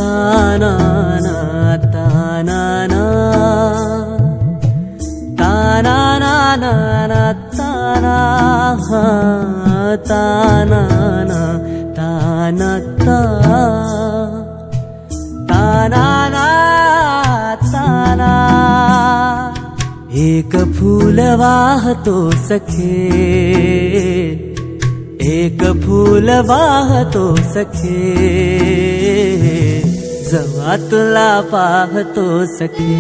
ताना ना ताना ना ताना ना ना ना ताना हा ताना ना ताना ताना ना ताना एक फूल वाहतो सखे एक फूल वाहतो सखे जेव्हा तुला पाहतो सखे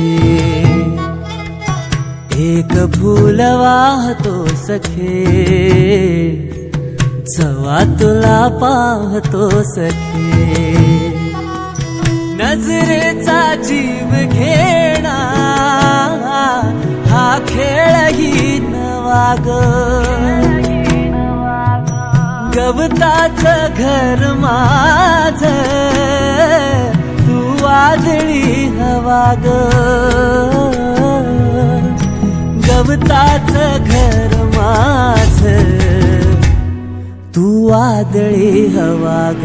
एक फूल वाहतो सखे जेव्हा तुला पाहतो सखे नजरेचा जीव घेणा हा खेळही नवा ग गवताचं घर माझं तू वादळी हवा ग गवताचं घर माझं तू वादळी हवा ग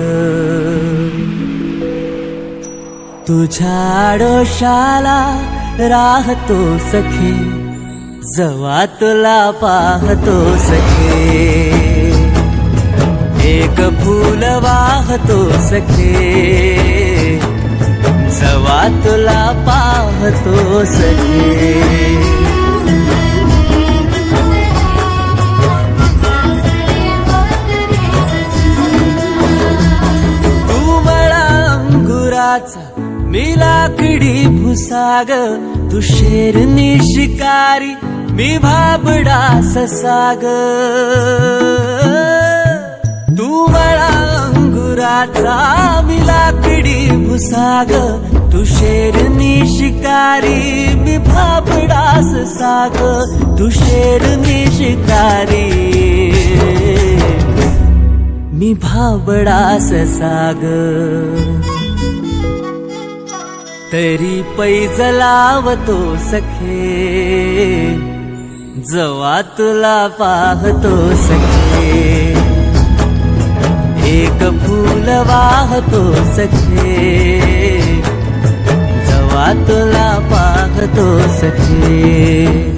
तुझ्या आडोशाला राहतो सखे जेव्हा तुला पाहतो सखे एक फूल वाहतो सखे जेव्हा तुला पाहतो सखे मी लाकडी भुसाग तू शेरनी शिकारी मी भाबडा ससाग तू मला अंगुराचा मी लाकडी भुसाग तू शेरनी शिकारी मी भाबडा ससाग तू शेरनी शिकारी मी भाबडा ससाग तरी पैज लावतो सखे जेव्हा तुला पाहतो सखे एक फूल वाहतो सखे जेव्हा तुला पाहतो सखे